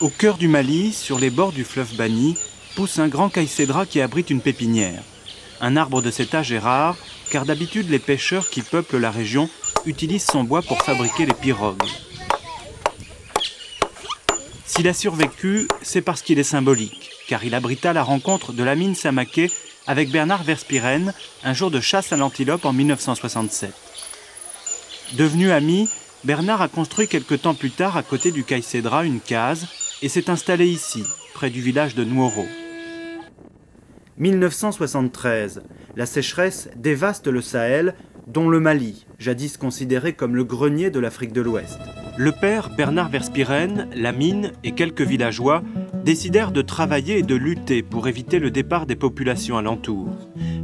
Au cœur du Mali, sur les bords du fleuve Bani, pousse un grand caïcédra qui abrite une pépinière. Un arbre de cet âge est rare, car d'habitude les pêcheurs qui peuplent la région utilisent son bois pour fabriquer les pirogues. S'il a survécu, c'est parce qu'il est symbolique, car il abrita la rencontre de Lamine Samaké avec Bernard Verspieren, un jour de chasse à l'antilope en 1967. Devenus amis, Bernard a construit quelque temps plus tard à côté du caïcédra une case et s'est installé ici, près du village de Nouoro. 1973, la sécheresse dévaste le Sahel, dont le Mali, jadis considéré comme le grenier de l'Afrique de l'Ouest. Le père Bernard Verspieren, Lamine et quelques villageois décidèrent de travailler et de lutter pour éviter le départ des populations alentours.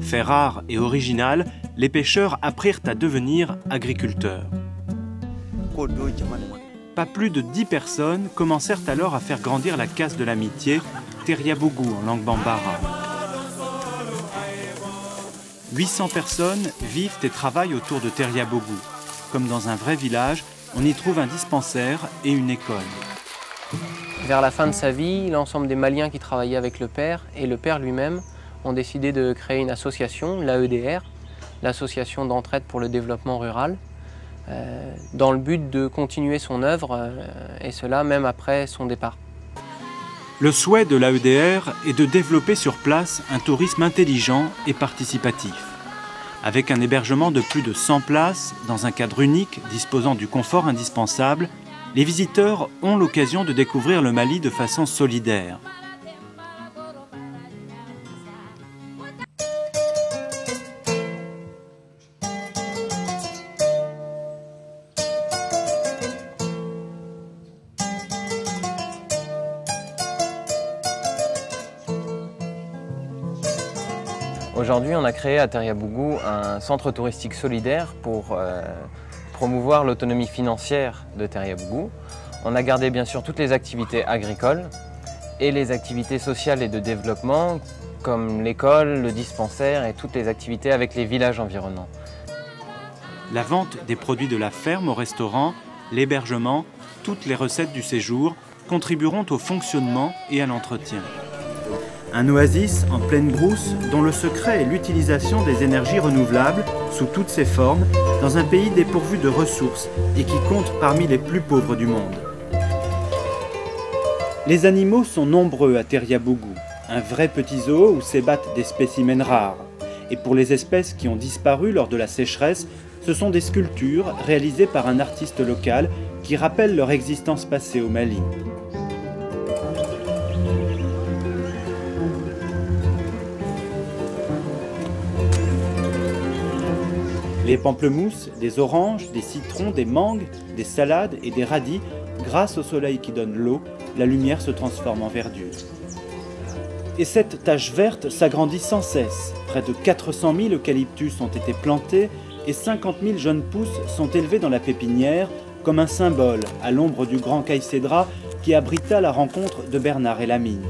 Fait rare et original, les pêcheurs apprirent à devenir agriculteurs. Pas plus de 10 personnes commencèrent alors à faire grandir la case de l'amitié, Teriabougou en langue bambara. 800 personnes vivent et travaillent autour de Teriabougou. Comme dans un vrai village, on y trouve un dispensaire et une école. Vers la fin de sa vie, l'ensemble des Maliens qui travaillaient avec le père et le père lui-même ont décidé de créer une association, l'AEDR, l'association d'entraide pour le développement rural, dans le but de continuer son œuvre, et cela même après son départ. Le souhait de l'AEDR est de développer sur place un tourisme intelligent et participatif. Avec un hébergement de plus de 100 places, dans un cadre unique disposant du confort indispensable, les visiteurs ont l'occasion de découvrir le Mali de façon solidaire. Aujourd'hui, on a créé à Teriabougou un centre touristique solidaire pour promouvoir l'autonomie financière de Teriabougou. On a gardé bien sûr toutes les activités agricoles et les activités sociales et de développement comme l'école, le dispensaire et toutes les activités avec les villages environnants. La vente des produits de la ferme au restaurant, l'hébergement, toutes les recettes du séjour contribueront au fonctionnement et à l'entretien. Un oasis en pleine brousse dont le secret est l'utilisation des énergies renouvelables sous toutes ses formes dans un pays dépourvu de ressources et qui compte parmi les plus pauvres du monde. Les animaux sont nombreux à Teriabougou, un vrai petit zoo où s'ébattent des spécimens rares. Et pour les espèces qui ont disparu lors de la sécheresse, ce sont des sculptures réalisées par un artiste local qui rappellent leur existence passée au Mali. Des pamplemousses, des oranges, des citrons, des mangues, des salades et des radis, grâce au soleil qui donne l'eau, la lumière se transforme en verdure. Et cette tache verte s'agrandit sans cesse. Près de 400 000 eucalyptus ont été plantés et 50 000 jeunes pousses sont élevées dans la pépinière comme un symbole à l'ombre du grand caïcédra qui abrita la rencontre de Bernard et Lamine.